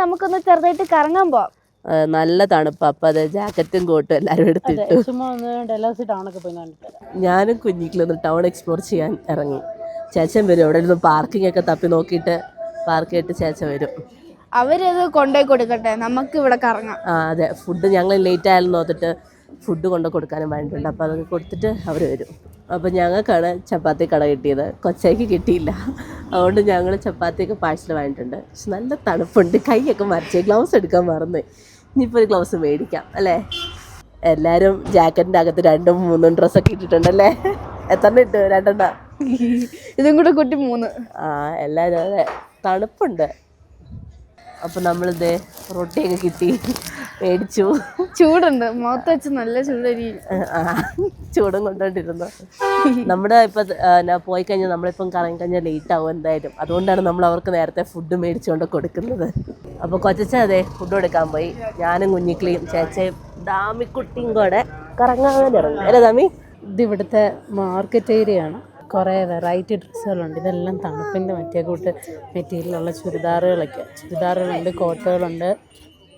നമുക്കൊന്ന് ചെറുതായിട്ട് കറങ്ങാൻ പോവാം. നല്ല തണുപ്പ്. അപ്പം അത് ജാക്കറ്റും കോട്ടും എല്ലാവരും എടുത്തിട്ടു. ഞാനും കുഞ്ഞിക്കിലൊന്ന് ടൗൺ എക്സ്പ്ലോർ ചെയ്യാൻ ഇറങ്ങി. ചേച്ചൻ വരും. അവിടെ ഇരുന്ന് പാർക്കിംഗ് ഒക്കെ തപ്പി നോക്കിയിട്ട് പാർക്ക് ചെയ്തിട്ട് ചേച്ചൻ വരും. അവരത് കൊണ്ടുപോയി കൊടുക്കട്ടെ, നമുക്ക് ഇവിടെ കറങ്ങാം. അതെ, ഫുഡ് ഞങ്ങൾ ലേറ്റ് ആയാലും നോക്കിയിട്ട് ഫുഡ് കൊണ്ട് കൊടുക്കാനും വേണ്ടിയിട്ടുണ്ട്. അപ്പോൾ അതൊക്കെ കൊടുത്തിട്ട് അവർ വരും. അപ്പോൾ ഞങ്ങൾക്കാണ് ചപ്പാത്തി കട കിട്ടിയത്, കൊച്ചയ്ക്ക് കിട്ടിയില്ല. അതുകൊണ്ട് ഞങ്ങൾ ചപ്പാത്തിയൊക്കെ പാഴ്സൽ വാങ്ങിയിട്ടുണ്ട്. പക്ഷെ നല്ല തണുപ്പുണ്ട്, കൈയൊക്കെ മറിച്ച് ഗ്ലൗസ് എടുക്കാൻ മറന്നു. ഇനിയിപ്പോൾ ഒരു ഗ്ലൗസ് മേടിക്കാം അല്ലേ? എല്ലാവരും ജാക്കറ്റിൻ്റെ അകത്ത് 2-3 ഡ്രസ്സൊക്കെ ഇട്ടിട്ടുണ്ടല്ലേ? എത്ര ഇട്ടു? 2 ഇതും കൂടെ കൂട്ടി 3. എല്ലാവരും അതെ, തണുപ്പുണ്ട്. അപ്പോൾ നമ്മളിത് റൊട്ടിയൊക്കെ കിട്ടി മേടിച്ചു. ചൂടുണ്ട്, മുഖത്ത് വെച്ച് നല്ല ചൂടരി. ചൂടും കൊണ്ടുകൊണ്ടിരുന്നു. നമ്മുടെ ഇപ്പം പോയി കഴിഞ്ഞാൽ നമ്മളിപ്പം കറങ്ങി കഴിഞ്ഞാൽ ലേറ്റ് ആവും എന്തായാലും. അതുകൊണ്ടാണ് നമ്മൾ അവർക്ക് നേരത്തെ ഫുഡ് മേടിച്ചുകൊണ്ട് കൊടുക്കുന്നത്. അപ്പോൾ കൊച്ചച്ച അതെ ഫുഡ് കൊടുക്കാൻ പോയി. ഞാനും കുഞ്ഞിക്കിളിയും ചേച്ചയും ദാമിക്കുട്ടിയും കൂടെ കറങ്ങാൻ ഇറങ്ങി. അല്ലേ ദാമി? ഇതിവിടുത്തെ മാർക്കറ്റ് ഏരിയ ആണ്. കുറേ വെറൈറ്റി ഡ്രസ്സുകളുണ്ട്. ഇതെല്ലാം തണുപ്പിൻ്റെ മറ്റേ കൂട്ട് മെറ്റീരിയലുള്ള ചുരിദാറുകളുണ്ട്, കോട്ടുകളുണ്ട്,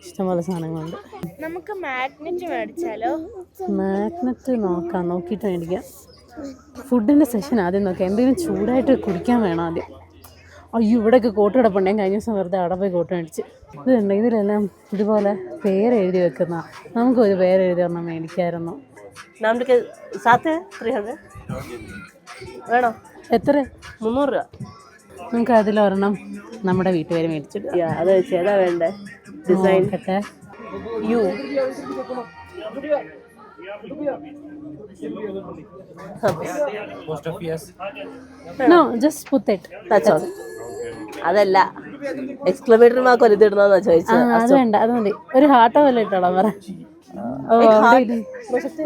ഇഷ്ടംപോലെ സാധനങ്ങളുണ്ട്. നമുക്ക് മാഗ്നറ്റ് മേടിച്ചാലോ? മാഗ്നറ്റ് നോക്കിയിട്ട് മേടിക്കാം. ഫുഡിൻ്റെ സെഷൻ ആദ്യം നോക്കാം. എന്തെങ്കിലും ചൂടായിട്ട് കുടിക്കാൻ വേണം ആദ്യം. അയ്യോ, ഇവിടെയൊക്കെ കോട്ട് കിടപ്പുണ്ട്. ഞാൻ കഴിഞ്ഞ ദിവസം വെറുതെ അവിടെ പോയി കോട്ട് മേടിച്ച്. ഇതുണ്ട്, ഇതിലെല്ലാം ഇതുപോലെ പേരെഴുതി വെക്കുന്ന. നമുക്കൊരു പേരെഴുതി ഒരെണ്ണം മേടിക്കാമായിരുന്നു. വേണോ? എത്ര? 300 രൂപ. നമുക്ക് അതിലൊരെണ്ണം നമ്മുടെ വീട്ടുപേര് മേടിച്ചിട്ട് അത് ഏതാ വേണ്ടേ? Design you. No, just put it. That's all. അതല്ല, എക്സ്ക്ലമേറ്ററി മാർക്ക് ഒരിതിടണമെന്നാ ചോദിച്ചത്. അത് വേണ്ട, അത് മതി. ഒരു ഹാർട്ടോ വല്ല ഇട്ടോളാം പറ.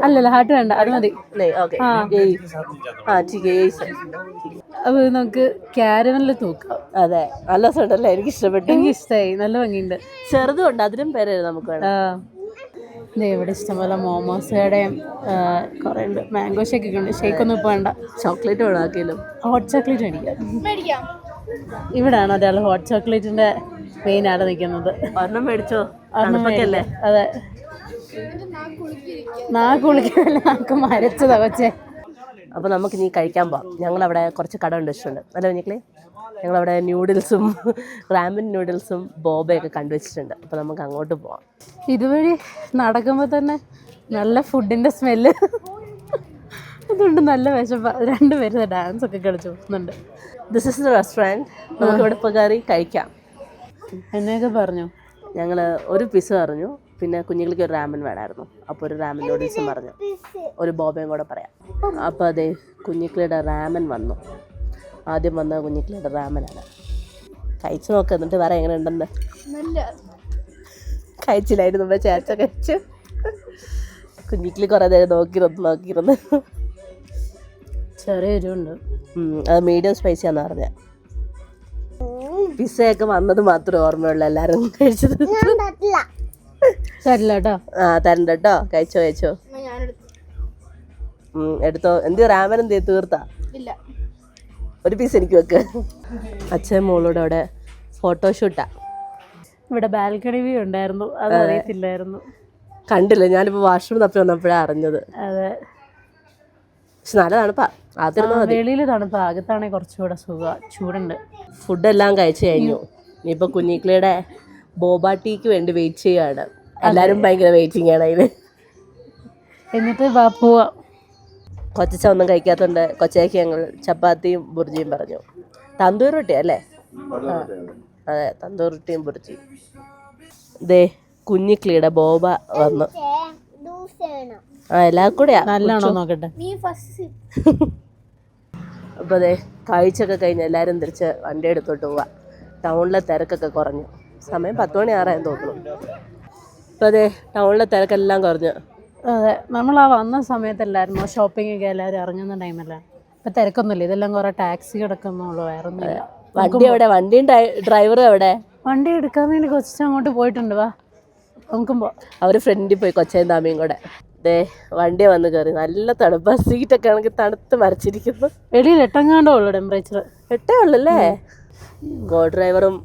അല്ലല്ല, ഹാർട്ട് വേണ്ട, അത് മതി. അത് നമുക്ക് ക്യാരമലിൽ തൂക്കാം. അതെ, നല്ല രസമുണ്ടല്ലേ? എനിക്ക് ഇഷ്ടപ്പെട്ടു. എനിക്ക് ഇഷ്ടമായി, നല്ല ഭംഗിയുണ്ട്. ചെറുതുണ്ട്, അതിനും പേര് നമുക്ക് വേണം. ഇവിടെ ഇഷ്ടംപോലെ മോമോസ് കടയും കുറേ ഉണ്ട്. മാംഗോ ഷേക്ക് ഒക്കെ ഉണ്ട്. ഷേക്കൊന്നും ഇപ്പോൾ വേണ്ട. ചോക്ലേറ്റ് വേണമാക്കിയാലും ഹോട്ട് ചോക്ലേറ്റ് മേടിക്കാം. ഇവിടാണ് ഒരാൾ ഹോട്ട് ചോക്ലേറ്റിന്റെ മെയിൻ ആടെ നിൽക്കുന്നത്. ഒരെണ്ണം മേടിച്ചോ? അതെ, കുളിക്കാനല്ല, നാക്ക് മരച്ചതാ കൊച്ചേ. അപ്പോൾ നമുക്ക് ഇനി കഴിക്കാൻ പോകാം. ഞങ്ങളവിടെ കുറച്ച് കട കണ്ടുവച്ചിട്ടുണ്ട്. അല്ല കുഞ്ഞിക്കളി, ഞങ്ങളവിടെ ന്യൂഡിൽസും റാമൻ നൂഡിൽസും ബോബയൊക്കെ കണ്ടുവച്ചിട്ടുണ്ട്. അപ്പോൾ നമുക്ക് അങ്ങോട്ട് പോവാം. ഇതുവഴി നടക്കുമ്പോൾ തന്നെ നല്ല ഫുഡിൻ്റെ സ്മെല്ല്. അതുകൊണ്ട് നല്ല വിശപ്പ. 2 പേര് ഡാൻസ് ഒക്കെ കളിച്ചു പോകുന്നുണ്ട്. This is the restaurant. നമുക്ക് ഇവിടെ ഇപ്പോൾ കയറി കഴിക്കാം. എന്നെയൊക്കെ പറഞ്ഞു. ഞങ്ങൾ ഒരു പിസ്സ പറഞ്ഞു, പിന്നെ കുഞ്ഞുങ്ങൾക്ക് ഒരു റാമൻ വേണമായിരുന്നു. അപ്പോൾ ഒരു റാമൻ നൂഡിൽസും പറഞ്ഞു, ഒരു ബോബയും കൂടെ പറയാം. അപ്പോൾ അതെ, കുഞ്ഞിക്കിളിയുടെ റാമൻ വന്നു. ആദ്യം വന്ന കുഞ്ഞിക്കിളിയുടെ റാമനാണ്. കഴിച്ചു നോക്കുക, എന്നിട്ട് വേറെ എങ്ങനെ ഉണ്ടെന്ന്. കഴിച്ചില്ലായിരുന്നു, നമ്മുടെ ചേച്ച കഴിച്ചു. കുഞ്ഞിക്കിളി കുറേ നേരം നോക്കിയിരുന്നു. ചെറിയ എരിവുണ്ട്. അത് മീഡിയം സ്പൈസിയാന്ന് പറഞ്ഞ. പിസ്സയൊക്കെ വന്നത് മാത്രമേ ഓർമ്മയുള്ളൂ, എല്ലാവരും കഴിച്ചത്. തരില്ല കേട്ടോ. തരണ്ട കേട്ടോ. കഴിച്ചോ. എടുത്തോ. എന്ത് റാമൻ എന്ത് തീർത്താ? ഒരു പീസ് എനിക്ക് വെക്ക്. അച്ഛൻ മോളോട് അവിടെ ഫോട്ടോഷൂട്ടാ. ഇവിടെ ബാൽക്കണി വ്യൂ ഉണ്ടായിരുന്നു, അത് അറിയത്തില്ലായിരുന്നു. കണ്ടില്ല, ഞാനിപ്പോൾ വാഷ്റൂം തപ്പി വന്നപ്പോഴാണ് അറിഞ്ഞത്. അതെ, പക്ഷെ നല്ല തണുപ്പാ. വെളിയിൽ തണുപ്പാ, അകത്താണെങ്കിൽ കുറച്ചുകൂടെ ചൂടുണ്ട്. ഫുഡെല്ലാം കഴിച്ചു കഴിഞ്ഞു. ഇനിയിപ്പോൾ കുഞ്ഞിക്കിളിയുടെ ബോബ ടീക്ക് വേണ്ടി വെയിറ്റ് ചെയ്യുകയാണ്. എല്ലാവരും ഭയങ്കര വെയിറ്റിംഗ് ആണ് അതിന്. എന്നിട്ട് പോവാം. കൊച്ചച്ച ഒന്നും കഴിക്കാത്തതുകൊണ്ട് കൊച്ചയ്ക്ക് ഞങ്ങൾ ചപ്പാത്തിയും ബുർജിയും പറഞ്ഞു. തന്തൂർ റൊട്ടി അല്ലേ? അതെ, തന്തൂർ റൊട്ടിയും ബുർജിയും. ദേ കുഞ്ഞിക്കിളിയുടെ ബോബ വന്നു. എല്ലാം കൂടെയാ. നല്ലോണോ നോക്കട്ടെ. അപ്പോൾ അതെ, കഴിച്ചൊക്കെ കഴിഞ്ഞ് എല്ലാവരും തിരിച്ച് വണ്ടി എടുത്തോട്ട് പോവാം. ടൗണിലെ തിരക്കൊക്കെ കുറഞ്ഞു. സമയം 10 മണി ആറായെന്ന് തോന്നുന്നു. അപ്പോൾ അതെ, ടൗണിലെ തിരക്കെല്ലാം കുറഞ്ഞു. അതെ, നമ്മൾ വന്ന സമയത്തല്ലായിരുന്നു ഷോപ്പിംഗ് ഒക്കെ എല്ലാവരും ഇറങ്ങുന്ന ടൈമല്ല. ഇപ്പം തിരക്കൊന്നുമില്ല. ഇതെല്ലാം കുറേ ടാക്സി കിടക്കുന്നുള്ളൂ, വേറെ ഒന്നുമില്ല. വണ്ടി എവിടെ? വണ്ടിയും ഡ്രൈവറും എവിടെ? വണ്ടി എടുക്കാൻ വേണ്ടി കൊച്ചു അങ്ങോട്ട് പോയിട്ടുണ്ട്. വാ നോക്കുമ്പോൾ അവർ ഫ്രണ്ടിൽ പോയി, കൊച്ചയും താമയും കൂടെ. ദേ വണ്ടി വന്ന് കയറി. നല്ല തണുപ്പാ. സീറ്റൊക്കെ ആണെങ്കിൽ തണുത്ത് മരച്ചിരിക്കുന്നു. വെളിയിൽ 8 ഉള്ളൂ ടെമ്പറേച്ചർ. 8 ഉള്ളല്ലേ? ഗോ ഡ്രൈവറും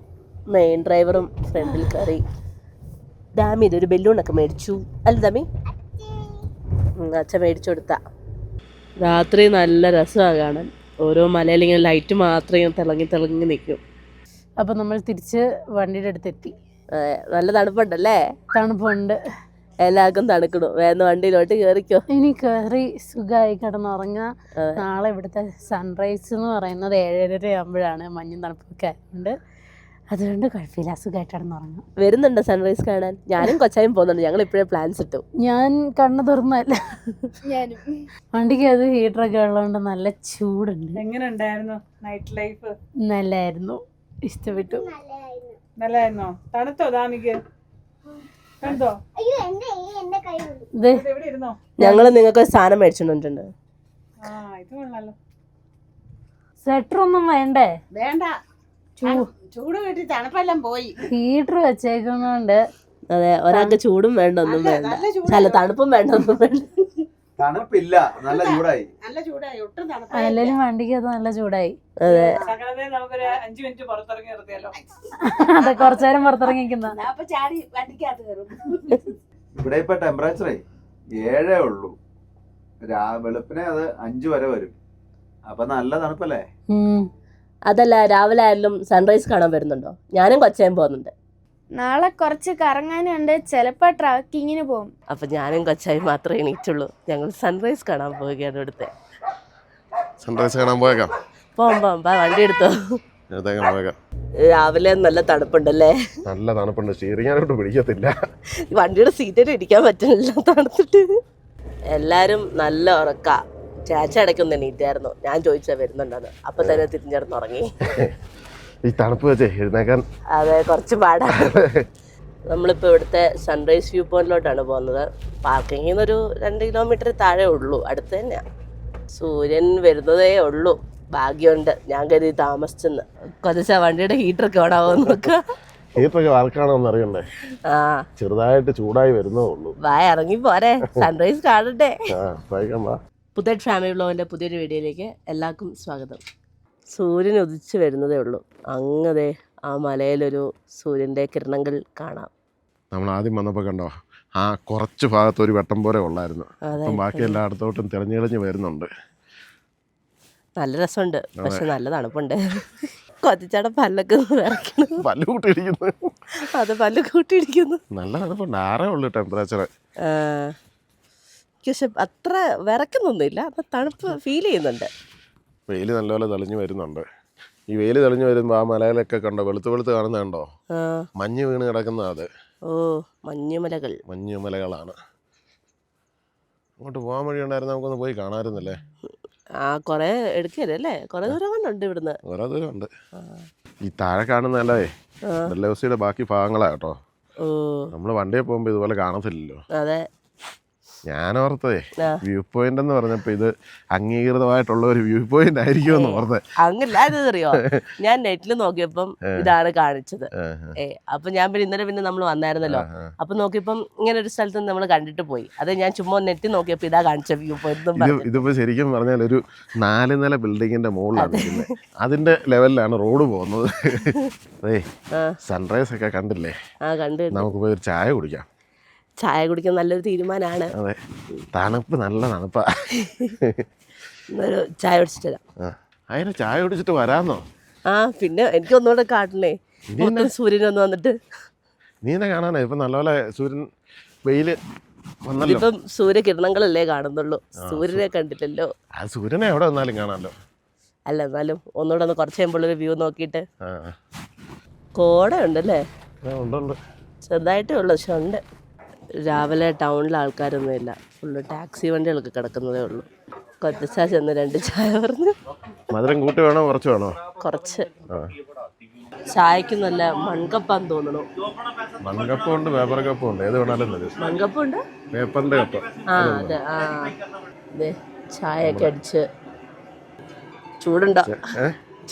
മെയിൻ ഡ്രൈവറും ഫ്രണ്ടിൽ കയറി. ഡാമി ഇതൊരു ബലൂണൊക്കെ മേടിച്ചു അല്ല ഡാമി? അച്ഛൻ മേടിച്ചു കൊടുത്ത. രാത്രി നല്ല രസമാണ് കാണാൻ. ഓരോ മലയിലിങ്ങനെ ലൈറ്റ് മാത്രം ഇങ്ങനെ തിളങ്ങി തിളങ്ങി നിൽക്കും. അപ്പം നമ്മൾ തിരിച്ച് വണ്ടിയുടെ അടുത്തെത്തി. നല്ല തണുപ്പുണ്ടല്ലേ? തണുപ്പുണ്ട്, എല്ലാവർക്കും തണുക്കണു. വേഗം വണ്ടിയിലോട്ട് കയറിക്കോ. ഇനി കയറി സുഖമായി കിടന്നുറങ്ങാം. നാളെ ഇവിടുത്തെ സൺറൈസ് എന്ന് പറയുന്നത് 7:30 ആകുമ്പോഴാണ്. മഞ്ഞും തണുപ്പൊക്കെ ആയതുകൊണ്ട് അതുകൊണ്ട് കുഴപ്പമില്ല, സുഖമായിട്ട് കിടന്നുറങ്ങാം. വരുന്നുണ്ടോ സൺറൈസ് കാണാൻ? ഞാനും കൊച്ചായും പോകുന്നുണ്ട്. ഞങ്ങൾ ഇപ്പോഴേ പ്ലാൻസ് ഇട്ടു. ഞാൻ കണ്ണു തുറന്നല്ല, ഞാനും. വണ്ടിക്ക് അത് ഹീറ്ററൊക്കെ ഉള്ളതുകൊണ്ട് നല്ല ചൂടുണ്ട്. എങ്ങനെ ഉണ്ടായിരുന്നു നൈറ്റ് ലൈഫ്? നല്ലായിരുന്നു, ഇഷ്ടപ്പെട്ടു. നല്ലായിരുന്നോ? തണുത്തോ ദാമിക്ക്? കണ്ടോ? ഇത് എവിടെ ഇരുന്നോ? ഞങ്ങൾ നിങ്ങൾക്ക് ഒരു സാധനം മേടിച്ചിട്ടുണ്ട്. ഇത് കൊള്ളാലോ. സ്വെറ്റർ ഒന്നും വേണ്ടേ? വേണ്ട, ചൂട് കിട്ടി തണുപ്പെല്ലാം പോയി. ഹീറ്റർ വെച്ചേക്കുന്നോണ്ട് അതെ, ഒരാൾക്ക് ചൂടും വേണ്ട ഒന്നും വേണ്ട, അല്ല തണുപ്പും വേണ്ട ഒന്നും വേണ്ട. തണുപ്പില്ല, നല്ല ചൂടായി. നല്ല ചൂടായി, ഒട്ടും തണുപ്പ്. അല്ലെങ്കിലും വണ്ടിക്ക് അത് നല്ല ചൂടായി. അതെ, സകലത്തെ നമുക്കൊരു 5 മിനിറ്റ് പുറത്തിറങ്ങി നിർത്തിയാലോ? അതെ, കുറച്ചേരം പുറത്തിറങ്ങിക്കുന്ന. അപ്പൊ ചാടി വണ്ടിക്കകത്ത് കയറും. ഇവിടെ ഇപ്പൊ ടെമ്പറേച്ചറേ 7 ഉള്ളൂ. വെളുപ്പിനെ അത് 5 വരെ വരും. അപ്പൊ നല്ല തണുപ്പല്ലേ? അതല്ല, രാവിലെ ആയാലും സൺറൈസ് കാണാൻ വരുന്നുണ്ടോ? ഞാനും കൊച്ചയും പോകുന്നുണ്ട്. നാളെ കുറച്ച് കറങ്ങാനുണ്ട്, ചിലപ്പോൾ ട്രക്കിങ്ങിന് പോകും. അപ്പം ഞാനും കൊച്ചായും മാത്രമേ എണീറ്റുള്ളൂ. ഞങ്ങൾ സൺറൈസ് കാണാൻ പോവുകയാണ്. ഇവിടുത്തെ സൺറൈസ് കാണാൻ പോയേക്കാം. പോകാം, വണ്ടി എടുത്തോ. പോയേക്കാം. രാവിലെ നല്ല തണുപ്പുണ്ടല്ലേ? നല്ല തണുപ്പുണ്ട്, സ്റ്റീറിങ്ങാനോട്ട് പിടിക്കത്തില്ല. വണ്ടിയുടെ സീറ്റിൽ ഇരിക്കാൻ പറ്റുന്നില്ല തണുത്തിട്ട്. എല്ലാവരും നല്ല ഉറക്ക. ചാച്ച ഇടയ്ക്കൊന്ന് എണീറ്റായിരുന്നു. ഞാൻ ചോദിച്ചാൽ വരുന്നുണ്ടെന്ന്. അപ്പം തന്നെ തിരിഞ്ഞിടന്ന് ഉറങ്ങി. ഈ തണുപ്പ് വെച്ചേ എഴുന്നേക്കാൻ അതെ, കുറച്ച് പാടാണ്. നമ്മളിപ്പോൾ ഇവിടുത്തെ സൺറൈസ് വ്യൂ പോയിന്റിലോട്ടാണ് പോകുന്നത്. പാർക്കിങ്ങിൽ നിന്നൊരു 2 കിലോമീറ്റർ താഴെ ഉള്ളൂ, അടുത്ത് തന്നെയാണ്. സൂര്യൻ വരുന്നതേ ഉള്ളൂ. ഭാഗ്യമുണ്ട്, ഞാൻ കരുതി താമസിച്ചെന്ന്. കൊതിച്ച വണ്ടിയുടെ ഹീറ്ററൊക്കെ ഓണാവോ നോക്കുക. ഹീറ്ററൊക്കെ വർക്കാണോന്ന് അറിയണ്ടേ? ആ, ചെറുതായിട്ട് ചൂടായി വരുന്നേ ഉള്ളൂ. വാ, ഇറങ്ങി പോരെ, സൺറൈസ് കാണട്ടെ. പോയേക്കാം, വാ. പുതിയ ഫാമിലി വ്ളോഗിൻ്റെ പുതിയൊരു വീഡിയോയിലേക്ക് എല്ലാവർക്കും സ്വാഗതം. സൂര്യൻ ഉദിച്ച് വരുന്നതേ ഉള്ളൂ. അങ്ങതെ ആ മലയിലൊരു സൂര്യൻ്റെ കിരണങ്ങൾ കാണാം. നമ്മൾ ആദ്യം വന്നപ്പോൾ കണ്ടോ, ആ കുറച്ച് ഭാഗത്ത് ഒരു വെട്ടം പോലെ ഉള്ളായിരുന്നു. അപ്പം ബാക്കി എല്ലായിടത്തോട്ടും തിരഞ്ഞെളിഞ്ഞ് വരുന്നുണ്ട്. നല്ല രസമുണ്ട്, പക്ഷെ നല്ല തണുപ്പുണ്ട്. കൊതിച്ചട പല്ലൊക്കെ വിറയ്ക്കുന്നു. പല്ല് കൂട്ടിയിടിക്കുന്നു. അത് പല്ല് കൂട്ടിയിടിക്കുന്നു. നല്ല തണുപ്പുണ്ട്, 6 ഉള്ളു ടെമ്പറേച്ചർ. പക്ഷെ അത്ര വിറയ്ക്കുന്നൊന്നുമില്ല, അപ്പം തണുപ്പ് ഫീൽ ചെയ്യുന്നുണ്ട്. വെയിൽ നല്ലപോലെ തെളിഞ്ഞ് വരുന്നുണ്ട്. ഈ വെയിൽ തെളിഞ്ഞ് വരുമ്പോൾ ആ മലയിലൊക്കെ കണ്ടോ, വെളുത്ത് കാണുന്ന കണ്ടോ, മഞ്ഞ് വീണ് കിടക്കുന്ന. അത് മഞ്ഞുമലകളാണ്. അങ്ങോട്ട് പോകാൻ വഴി ഉണ്ടായിരുന്നു, നമുക്കൊന്ന് പോയി കാണാമായിരുന്നല്ലേ? കൊറേ എടുക്കല്ലേ, കൊറേ ദൂരം കണ്ടുണ്ട് ഇവിടുന്ന്. ഓരോ ദൂരം ഉണ്ട്. ഈ താഴെ കാണുന്നല്ലേ ഡൽഹൌസിയുടെ ബാക്കി ഭാഗങ്ങളാ കേട്ടോ. നമ്മള് വണ്ടിയെ പോകുമ്പോ ഇതുപോലെ കാണത്തില്ലല്ലോ. അതെ, ഞാനോർത്തേ വ്യൂ പോയിന്റ് എന്ന് പറഞ്ഞപ്പോ ഇത് അംഗീകൃതമായിട്ടുള്ള ഒരു വ്യൂ പോയിന്റ് ആയിരിക്കും എന്ന് ഓർത്തേ. അങ്ങനറിയോ, ഞാൻ നെറ്റിൽ നോക്കിയപ്പം ഇതാണ് കാണിച്ചത്. അപ്പൊ ഞാൻ പിന്നെ നമ്മൾ വന്നായിരുന്നല്ലോ, അപ്പൊ നോക്കിയപ്പം ഇങ്ങനെ ഒരു സ്ഥലത്ത് നമ്മൾ കണ്ടിട്ട് പോയി. അത് ഞാൻ ചുമ്മാ നെറ്റിൽ നോക്കിയപ്പോ ഇതാ കാണിച്ച വ്യൂ പോയിന്റ്. ഇതിപ്പോ ശരിക്കും പറഞ്ഞാൽ ഒരു 4 നില ബിൽഡിങ്ങിന്റെ മുകളിലാണ് നിൽക്കുന്നത്. അതിന്റെ ലെവലിലാണ് റോഡ് പോകുന്നത്. അതേ, സൺറൈസ് ഒക്കെ കണ്ടില്ലേ? നമുക്ക് പോയി ഒരു ചായ കുടിക്കാം. ചായ കുടിക്കാൻ നല്ലൊരു തീരുമാനമാണ്. അതെ, തണുപ്പ് നല്ല തണുപ്പാ. ചായ കുടിച്ചിട്ട് തരാം. അതിന് ചായ കുടിച്ചിട്ട് വരാന്നോ? പിന്നെ എനിക്ക് ഒന്നുകൂടെ കാട്ടണേ, സൂര്യനൊന്ന് വന്നിട്ട്. നീ എന്നെ കാണാനേ ഇപ്പൊ നല്ലപോലെ സൂര്യൻ വെയില് വന്നല്ലോ. ഇപ്പം സൂര്യകിരണങ്ങളല്ലേ കാണുന്നുള്ളൂ, സൂര്യനെ കണ്ടില്ലല്ലോ. ആ സൂര്യനെ എവിടെ വന്നാലും കാണാമല്ലോ. അല്ല, എന്നാലും ഒന്നുകൂടെ ഒന്ന് കുറച്ച് കഴിയുമ്പോഴൊരു വ്യൂ നോക്കിയിട്ട്. കോട ഉണ്ടല്ലേ? ഉണ്ട്, ചെറുതായിട്ടേ ഉള്ളൂ, പക്ഷെ ഉണ്ട്. രാവിലെ ടൗണിൽ ആൾക്കാരൊന്നും ഇല്ല, ഫുള്ള് ടാക്സി വണ്ടികളൊക്കെ കിടക്കുന്നതേ ഉള്ളൂ. കൊച്ചച്ചാ ചെന്ന് 2 ചായ പറഞ്ഞു. മധുരം കൂട്ടി വേണോ കുറച്ച് വേണോ? കുറച്ച്. ചായക്ക് നല്ല മൺകപ്പാന്ന് തോന്നണു. മൺകപ്പും ഉണ്ട്, പേപ്പർ കപ്പും ഉണ്ട്, ഏത് വേണാലും മതി. മൺകപ്പുണ്ട്, പേപ്പറിന്റെ കപ്പ്. അതെ. അതെ, ചായയൊക്കെ അടിച്ച്. ചൂടുണ്ടോ?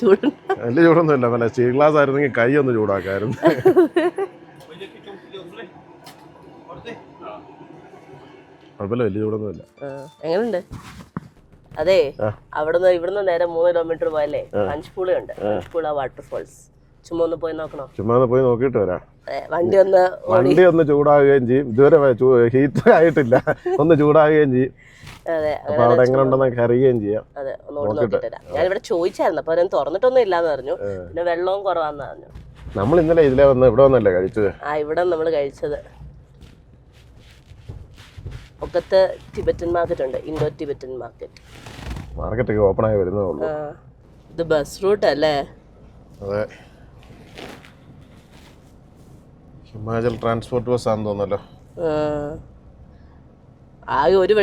ചൂടുണ്ടോ? വലിയ ചൂടൊന്നും ഇല്ല, നല്ല സ്റ്റീൽ ഗ്ലാസ് ആയിരുന്നെങ്കിൽ കൈ ഒന്ന് ചൂടാക്കായിരുന്നു. കുഴപ്പമില്ല, വലിയ ചൂടൊന്നും ഇല്ല. എങ്ങനെയുണ്ട്? അതെ, ഇവിടുന്ന് നേരെ 3 കിലോമീറ്റർ പോയല്ലേ പഞ്ച്പൂള ഉണ്ട്. പഞ്ച്പൂള വാട്ടർഫോൾസ് ചുമ്മാ ഒന്ന് പോയി നോക്കണോ? ചുമ്മാ ഒന്ന് പോയി നോക്കിയിട്ട് വരാം. വണ്ടി ഒന്ന് ചൂടാകുകയും ചെയ്യും. ഇതുവരെ ഹീറ്റ് ആയിട്ടില്ല, ഒന്ന് ചൂടാകുകയും ചെയ്യും. അതെ, അപ്പൊ അവിടെ എങ്ങനെ ഉണ്ടെന്നൊക്കെ അറിയുകയും ചെയ്യാം. അതെ, ഒന്നുകൂടി നോക്കിട്ട് വരാം. ഞാനിവിടെ ചോദിച്ചായിരുന്നു, അപ്പൊ അവരും തുറന്നിട്ടൊന്നും ഇല്ലാന്ന് പറഞ്ഞു. പിന്നെ വെള്ളവും കുറവാന്ന് പറഞ്ഞു. നമ്മൾ ഇന്നലെ ഇവിടെ വന്നല്ലേ കഴിച്ചത്? ഇവിടെ നമ്മൾ കഴിച്ചത്. ഒക്കത്ത് ടിബറ്റൻ മാർക്കറ്റ് ഉണ്ട്, ഇൻഡോ ടിബറ്റൻ മാർക്കറ്റ് ഓപ്പൺ ആയി വരുന്നേ ഉള്ളൂ. ഇത് ബസ് റൂട്ട് അല്ലേ? അതെ, ഹിമാചൽ ട്രാൻസ്പോർട്ട് ബസ് ആണെന്ന് തോന്നല്ലോ. ആകെ ഒരു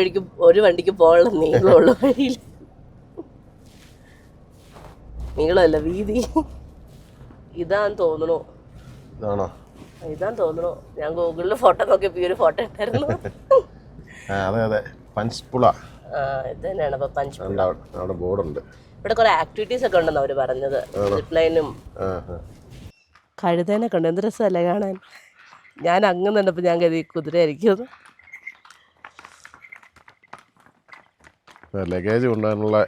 വണ്ടിക്ക് പോകാനുള്ള നീളമുള്ള വഴിയിൽ, നീളമല്ല വീതി. ഇതാന്ന് തോന്നണു. ഇതാന്ന് തോന്നണു. ഞാൻ ഗൂഗിളിൽ ഫോട്ടോ നോക്കിയപ്പോ ഈ ഒരു ഫോട്ടോ ഇട്ടായിരുന്നു. അതെ, പഞ്ച്പുള. ഇത് തന്നെയാണ്. അപ്പൊ പഞ്ച്പുള അവിടെ ബോർഡുണ്ട്. ഇവിടെ കുറെ ആക്ടിവിറ്റീസ് ഒക്കെ ഉണ്ടെന്ന് അവര് പറഞ്ഞത്. സിപ്ലൈനും കഴുതേനൊക്കെ ഉണ്ട്. എന്ത് രസമല്ലേ കാണാൻ. ഞാൻ അങ്ങ് നിന്നപ്പോ ഞാൻ കരുതി കുതിരയായിരിക്കും. ലഗേജ് കൊണ്ടുപോകാനുള്ള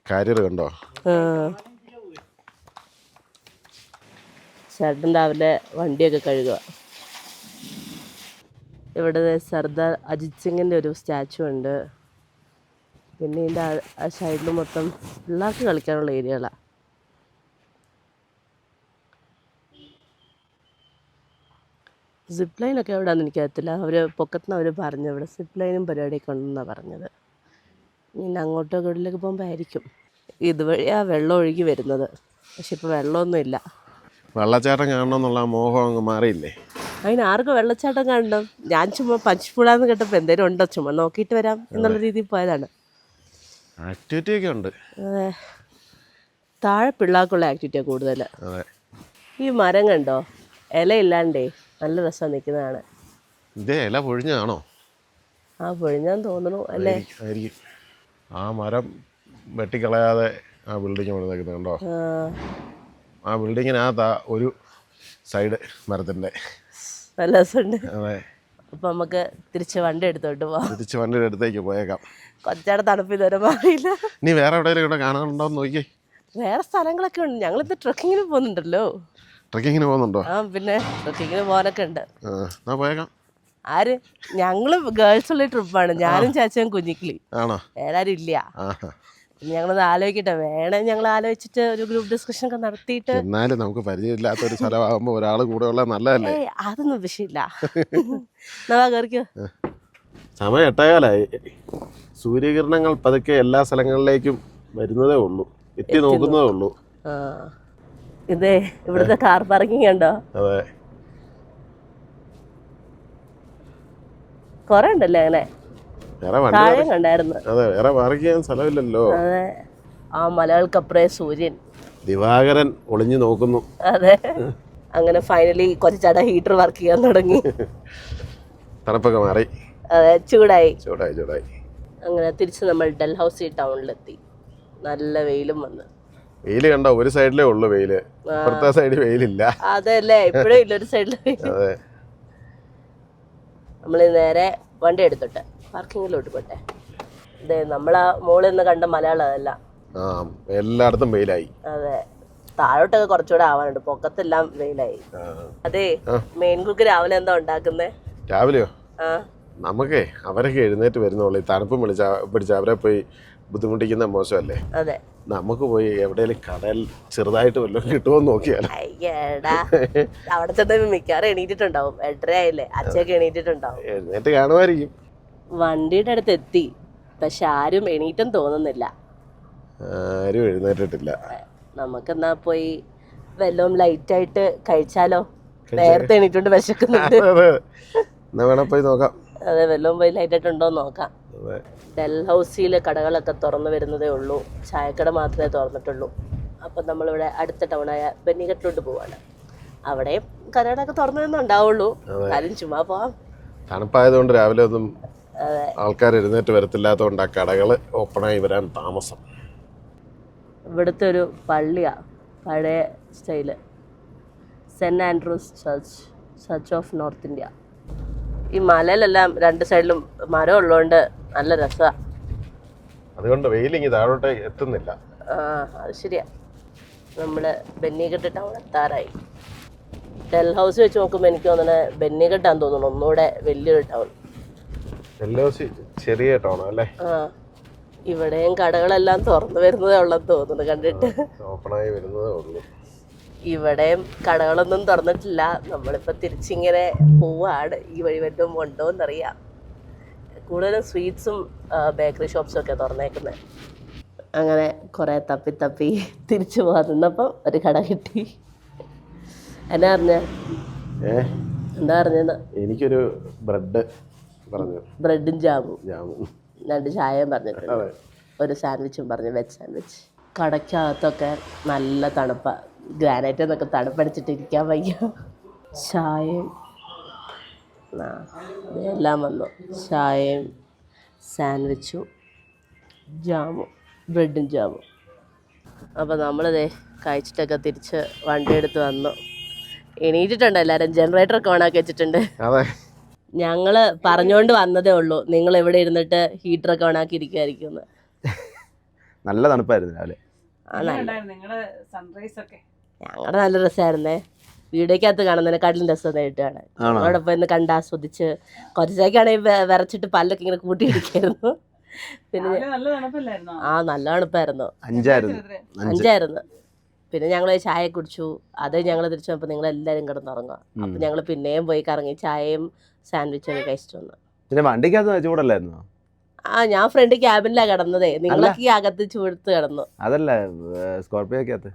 കാരിയർ കണ്ടോ? ചേട്ടൻ രാവിലെ വണ്ടിയൊക്കെ കഴുകുക. ഇവിടെ സർദാർ അജിത് സിംഗിൻ്റെ ഒരു സ്റ്റാച്ചു ഉണ്ട്. പിന്നെ ഇതിൻ്റെ ആ സൈഡിൽ മൊത്തം പിള്ളേർക്ക് കളിക്കാനുള്ള ഏരിയകളാണ്. സിപ്പ് ലൈനൊക്കെ എവിടെയാണെന്ന് എനിക്കറിയത്തില്ല. അവർ പൊക്കത്തുനിന്ന് അവർ പറഞ്ഞു ഇവിടെ സിപ്പ് ലൈനും പരിപാടിയൊക്കെ ഉണ്ടെന്നാണ് പറഞ്ഞത്. പിന്നെ അങ്ങോട്ടോ കടലിലേക്ക് പോകുമ്പോൾ ആയിരിക്കും. ഇതുവഴിയാണ് വെള്ളം ഒഴുകി വരുന്നത്. പക്ഷെ ഇപ്പോൾ വെള്ളമൊന്നും ഇല്ല. വെള്ളച്ചാട്ടം കാണണമെന്നുള്ള മോഹം അങ്ങ് മാറിയില്ലേ? അതിന് ആർക്കും വെള്ളച്ചാട്ടം കാണണം. ഞാൻ ചുമ്മാ പഞ്ച്പുളാന്ന് കേട്ടപ്പോൾ എന്തെങ്കിലും ഉണ്ടോ ചുമ്മാ നോക്കിയിട്ട് വരാം എന്നുള്ള രീതിയിൽ പോയതാണ്. ആക്ടിവിറ്റി ഒക്കെ ഉണ്ട്. അതെ, താഴെ പിള്ളേർക്കുള്ള ആക്ടിവിറ്റിയാണ് കൂടുതൽ. ഈ മരം കണ്ടോ, ഇല ഇല്ലാണ്ടേ നല്ല രസം നിൽക്കുന്നതാണ്. ഇതേ ഇല പൊഴിഞ്ഞാണോ? പൊഴിഞ്ഞാന്ന് തോന്നണു അല്ലേ? ആ മരം വെട്ടിക്കളയാതെ ആ ബിൽഡിങ് പണിതേക്കുന്നുണ്ടോ? ആ ബിൽഡിങ്ങിനകത്താ ഒരു സൈഡ് മരത്തിൻ്റെ. നല്ല രസമുണ്ട്. അതെ, അപ്പൊ നമുക്ക് തിരിച്ച് വണ്ടി എടുത്തോട്ട് പോവാം. തിരിച്ച് വണ്ടിയുടെ അടുത്തേക്ക് പോയേക്കാം. കൊച്ചാടെ തണുപ്പ് ഇതുവരെ മാറിയില്ല. നീ വേറെ എവിടെയെങ്കിലും ഇവിടെ കാണാനുണ്ടോന്ന് നോക്കിയേ. വേറെ സ്ഥലങ്ങളൊക്കെ ഉണ്ട്. ഞങ്ങളിത് ട്രക്കിങ്ങിന് പോകുന്നുണ്ടല്ലോ. ട്രക്കിങ്ങിന് പോകുന്നുണ്ടോ? പിന്നെ ട്രക്കിങ്ങിന് പോകാനൊക്കെ ഉണ്ട്. പോയേക്കാം. ആര്? ഞങ്ങള് ഗേൾസ് ഉള്ള ട്രിപ്പാണ്. ഞാനും ചാച്ചയും കുഞ്ഞിക്കിളി. ആണോ? വേറെ ആരും ഇല്ല. ഞങ്ങളത് ആലോചിക്കട്ടെ. വേണേ ഞങ്ങൾ ആലോചിച്ചിട്ട് ഒരു ഗ്രൂപ്പ് ഡിസ്കഷൻ ഒക്കെ നടത്തിയിട്ട്. എന്നാലും നമുക്ക് പരിചയമില്ലാത്ത ഒരു സ്ഥലമാകുമ്പോ ഒരാൾ കൂടെ ഉള്ള നല്ലതല്ലേ? അതൊന്നും വിഷയമില്ല. കയറിക്കോ. സമയം 8:15. സൂര്യകിരണങ്ങൾ പതുക്കെ എല്ലാ സ്ഥലങ്ങളിലേക്കും വരുന്നതേ ഉള്ളൂ, എത്തി നോക്കുന്നതേ ഉള്ളൂ. ഇതേ ഇവിടുത്തെ കാർ പാർക്കിംഗ് ഉണ്ടോ? അതെ, കൊറേ ഉണ്ടല്ലേ അങ്ങനെ. താഴെ കണ്ടായിരുന്നു. അതെ, വേറെ പാർക്ക് ചെയ്യാൻ സ്ഥലമില്ലല്ലോ. അതെ, ആ മലകൾക്കപ്പുറേ സൂര്യൻ ദിവാകരൻ ഒളിഞ്ഞു നോക്കുന്നു. അതെ, അങ്ങനെ ഫൈനലി കൊച്ചാട ഹീറ്റർ വർക്ക് ചെയ്യാൻ തുടങ്ങി. തണുപ്പൊക്കെ മാറി. അതെ, ചൂടായി. അങ്ങനെ തിരിച്ച് നമ്മൾ ഡൽഹൌസി ടൗണിലെത്തി. നല്ല വെയിലും വന്ന്. വെയില് കണ്ടോ? ഒരു സൈഡിലേ ഉള്ളു വെയില്, അപ്പുറത്തെ സൈഡ് വെയിലില്ല. അതല്ലേ, ഇപ്പോഴും ഇല്ല ഒരു സൈഡില്. അതെ, നമ്മൾ നേരെ വണ്ടി എടുത്തിട്ട് പാർക്കിങ്ങിലോട്ട് പോട്ടെ. അതെ, നമ്മളാ മോളിൽ നിന്ന് കണ്ട മലയാളമല്ല. എല്ലായിടത്തും വെയിലായി. അതെ, താഴോട്ടൊക്കെ കുറച്ചുകൂടെ ആവാനുണ്ട്. പൊക്കത്തെല്ലാം വെയിലായി. അതെ, മെയിൻ കുക്ക് രാവിലെ എന്താ ഉണ്ടാക്കുന്നേ? രാവിലെയോ? നമുക്കേ അവരൊക്കെ എഴുന്നേറ്റ് വരുന്നുള്ളൂ. തണുപ്പും പിടിച്ച അവരെ പോയി ബുദ്ധിമുട്ടിക്കുന്ന മോശമല്ലേ? അതെ, നമുക്ക് പോയി എവിടെയെങ്കിലും കടയിൽ ചെറുതായിട്ട് വല്ലതും കിട്ടുമോ നോക്കിയാലോ? അയ്യടാ, അവിടെ ചെന്ന് മിക്കവാറും എണീറ്റിട്ടുണ്ടാവും. 8:30 ആയില്ലേ, അച്ഛയൊക്കെ എണീറ്റിട്ടുണ്ടാവും. എഴുന്നേറ്റ് കാണുമായിരിക്കും. വണ്ടിയുടെ അടുത്ത് എത്തി, പക്ഷെ ആരും എണീറ്റും തോന്നുന്നില്ല. ആരും എഴുന്നേറ്റിട്ടില്ല. നമുക്കെന്നാ പോയി വല്ലതും ലൈറ്റായിട്ട് കഴിച്ചാലോ? നേരത്തെ എണീറ്റുകൊണ്ട് വിശക്കുന്നുണ്ട്. എന്നാ വേണം പോയി നോക്കാം. അതെ, വല്ലതും പോയി ലൈറ്റായിട്ടുണ്ടോ നോക്കാം. ഡൽഹൌസിയിലെ കടകളൊക്കെ തുറന്നു വരുന്നതേ ഉള്ളൂ. ചായക്കട മാത്രമേ തുറന്നിട്ടുള്ളൂ. അപ്പം നമ്മളിവിടെ അടുത്ത ടൗണായ ബന്നിഘട്ടിലോട്ട് പോവാണ്. അവിടെ കടകളൊക്കെ തുറന്നു വരുന്നുണ്ടാവുള്ളൂ. കാര്യം ചുമ്മാ പോവാം. തണുപ്പായതുകൊണ്ട് രാവിലെ ഒന്നും ആൾക്കാർ എഴുന്നേറ്റ് വരത്തില്ലാത്തതുകൊണ്ട് ആ കടകൾ ഓപ്പണായി വരാൻ താമസം. ഇവിടുത്തെ ഒരു പള്ളിയാ, പഴയ style. Saint Andrew's Church of North India. ഈ മലയിലെല്ലാം രണ്ട് സൈഡിലും മരം ഉള്ളതുകൊണ്ട് നല്ല രസമാണ്. അതുകൊണ്ട് വെയിലിങ്ങി താഴോട്ട് എത്തുന്നില്ല. അത് ശരിയാ. നമ്മൾ ബെന്നിഘട്ട് ടൗൺ എത്താറായി. ഡൽഹൗസി വെച്ച് നോക്കുമ്പോൾ എനിക്ക് തോന്നുന്നത് ബെന്നിഘട്ടാന്ന് തോന്നുന്നു ഒന്നുകൂടെ വലിയൊരു ടൗൺ. ചെറിയ ടൗൺ അല്ലേ? ആ, ഇവിടെയും കടകളെല്ലാം തുറന്നു വരുന്നതേ ഉള്ളെന്ന് തോന്നുന്നു കണ്ടിട്ട്. ഓപ്പണായി വരുന്നതേ ഉള്ളൂ. ഇവിടെയും കടകളൊന്നും തുറന്നിട്ടില്ല. നമ്മളിപ്പോൾ തിരിച്ചിങ്ങനെ പോവാണ്. ഈ വഴി വല്ലതും ഉണ്ടോ എന്നറിയാം. കൂടുതലും സ്വീറ്റ്സും ബേക്കറി ഷോപ്സും ഒക്കെ തുറന്നേക്കുന്നത്. അങ്ങനെ കുറേ തപ്പി തിരിച്ചു പോകാൻ നിന്നപ്പം ഒരു കട കിട്ടി. എന്നാ അറിഞ്ഞ എന്താ അറിഞ്ഞെന്ന്? എനിക്കൊരു ബ്രെഡ് പറഞ്ഞു. ബ്രെഡും ജാമും 2 ചായയും പറഞ്ഞിട്ടുണ്ട്. ഒരു സാൻഡ്വിച്ചും പറഞ്ഞു, വെജ് സാൻഡ്വിച്ച്. കടയ്ക്കകത്തൊക്കെ നല്ല തണുപ്പാണ്. ഗ്രാനൈറ്റ് എന്നൊക്കെ തണുപ്പടിച്ചിട്ട് ഇരിക്കാൻ വയ്യ. ചായയും എല്ലാം വന്നു. ചായയും സാൻഡ്വിച്ചും ജാമും, ബ്രെഡും ജാമും. അപ്പോൾ നമ്മളിതേ കഴിച്ചിട്ടൊക്കെ തിരിച്ച് വണ്ടി എടുത്ത് വന്നു. എണീറ്റിട്ടുണ്ട് എല്ലാവരും. ജനറേറ്ററൊക്കെ ഓണാക്കി വെച്ചിട്ടുണ്ട്. ഞങ്ങൾ പറഞ്ഞുകൊണ്ട് വന്നതേ ഉള്ളൂ നിങ്ങൾ ഇവിടെ ഇരുന്നിട്ട് ഹീറ്ററൊക്കെ ഓണാക്കി ഇരിക്കുമായിരിക്കും. നല്ല തണുപ്പായിരുന്നു രാവിലെ. നിങ്ങളുടെ സൺറൈസ് ഒക്കെ ഞങ്ങളുടെ നല്ല രസമായിരുന്നേ. വീഡിയോക്കകത്ത് കാണുന്നതിനെക്കാട്ടിലും രസം നേരിട്ടാണ്. ഞങ്ങളോടൊപ്പം ഇന്ന് കണ്ടാസ്വദിച്ച് കുറച്ചേക്കാണെങ്കിൽ വിറച്ചിട്ട് പല്ലൊക്കെ ഇങ്ങനെ കൂട്ടിയിടിക്കായിരുന്നു. പിന്നെ നല്ല തണുപ്പല്ലായിരുന്നോ? നല്ല തണുപ്പായിരുന്നു. 5 പിന്നെ ഞങ്ങൾ ചായ കുടിച്ചു. അത് ഞങ്ങൾ തിരിച്ചു വന്നപ്പോൾ നിങ്ങളെല്ലാവരും കിടന്നുറങ്ങുക. അപ്പം ഞങ്ങൾ പിന്നെയും പോയി കറങ്ങി ചായയും സാൻഡ്വിച്ചും ഒക്കെ കഴിച്ചിട്ട് വന്നു. പിന്നെ വണ്ടിക്കകത്ത് ചൂടല്ലായിരുന്നോ? ഞാൻ ഫ്രണ്ട് ക്യാബിനിലാണ് കിടന്നതേ. നിങ്ങളൊക്കെ ഈ അകത്ത് ചൂടത്ത് കിടന്നു. അതല്ല, സ്കോർപ്പിയോക്കകത്ത്.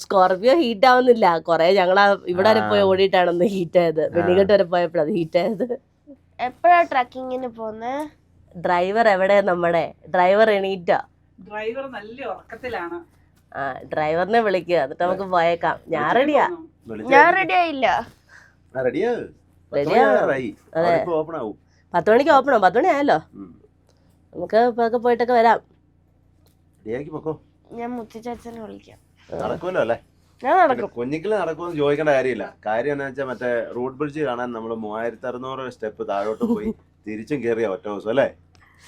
സ്കോർപ്പിയോ ഹീറ്റ് ആവുന്നില്ല. കുറെ ഞങ്ങൾ ഇവിടെ വരെ പോയി ഓടിയിട്ടാണ് ഹീറ്റ് ആയത്. വെള്ളിക്കെട്ട് വരെ പോയപ്പോഴാണ് ഹീറ്റ് ആയത്. എപ്പോഴാ ട്രക്കിങ്ങിന് പോകുന്നത്? ഡ്രൈവർ എവിടെ? നമ്മുടെ ഡ്രൈവർ എണീറ്റാ. ഡ്രൈവർ നല്ല ഉറക്കത്തിലാണ്. ഡ്രൈവറിനെ വിളിക്കുക, എന്നിട്ട് നമുക്ക് പോയേക്കാം. ഞാൻ റെഡിയാ. ഞാൻ റെഡി ആയില്ല. റെഡിയാ. 10 ഓപ്പൺ ആവും. 10 മണി ആയല്ലോ. നമുക്ക് ഇപ്പൊ പോയിട്ടൊക്കെ വരാം. ഞാൻ മുത്തച്ഛനെ വിളിക്കാം. നടക്കുമല്ലോ അല്ലേ? ഞാൻ നടക്കും. കുഞ്ഞിക്കില് നടക്കുമെന്ന് ചോദിക്കേണ്ട കാര്യമില്ല. കാര്യം എന്താ വെച്ചാൽ മറ്റേ റൂട്ട് ബ്രിഡ്ജ് കാണാൻ നമ്മൾ 3600 സ്റ്റെപ്പ് താഴോട്ട് പോയി തിരിച്ചും കയറിയ ഒറ്റ ദിവസം അല്ലേ?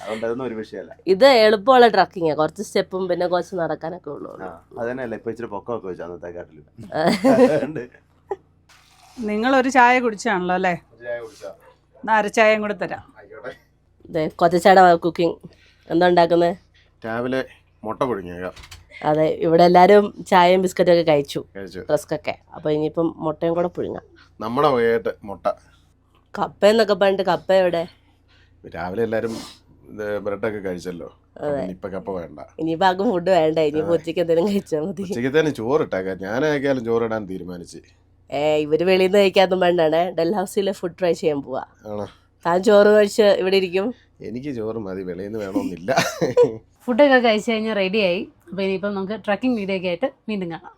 അതുകൊണ്ട് അതൊന്നും ഒരു വിഷയമല്ല. ഇത് എളുപ്പമുള്ള ട്രക്കിങ്. കുറച്ച് സ്റ്റെപ്പും പിന്നെ കുറച്ച് നടക്കാനൊക്കെ ഉള്ളൂ. അതന്നെയല്ലേ ഇപ്പൊ ഇച്ചിരി പൊക്കമൊക്കെ വെച്ചു അന്നത്തെ കാട്ടില്. നിങ്ങളൊരു ചായ കുടിച്ചാണല്ലോ അല്ലേ? അരച്ചായയും കൂടെ തരാം. കൊച്ചച്ചാട കുക്കിംഗ് എന്താ ഉണ്ടാക്കുന്നത്? രാവിലെ മുട്ട പുഴുങ്ങിയേക്കാം. അതെ, ഇവിടെ എല്ലാവരും ചായയും ബിസ്ക്കറ്റും ഒക്കെ കഴിച്ചു, റസ്കൊക്കെ. അപ്പോൾ ഇനിയിപ്പം മുട്ടയും കൂടെ പുഴുങ്ങാം. നമ്മുടെ വകയായിട്ട് മുട്ട. കപ്പ എന്നൊക്കെ പറഞ്ഞിട്ട് കപ്പ എവിടെ? രാവിലെ എല്ലാരും ബ്രെഡൊക്കെ കഴിച്ചല്ലോ. ഇപ്പൊ കപ്പ വേണ്ട. ഇനിയിപ്പോ ആർക്കും ഫുഡ് വേണ്ട. ഇനിയിപ്പോ ഉച്ചയ്ക്ക് എന്തെങ്കിലും കഴിച്ചാൽ മതി. ഉച്ചയ്ക്ക് തന്നെ ചോറിട്ടേക്കാം. ഞാനായാലും ചോറിടാൻ തീരുമാനിച്ച്. ഇവര് വെളിയിൽ നിന്ന് കഴിക്കാത്തും വേണ്ടാണ്. ഡൽഹൗസിലെ ഫുഡ് ട്രൈ ചെയ്യാൻ പോവാ. താൻ ചോറ് കഴിച്ച് ഇവിടെ ഇരിക്കും. എനിക്ക് ചോറ് മതി, വെളിയിൽ നിന്ന് വേണമെന്നില്ല. ഫുഡൊക്കെ കഴിച്ച് കഴിഞ്ഞാൽ റെഡിയായി. അപ്പോൾ ഇനിയിപ്പം നമുക്ക് ട്രക്കിംഗ് വീഡിയോ ഒക്കെ ആയിട്ട് വീണ്ടും കാണാം.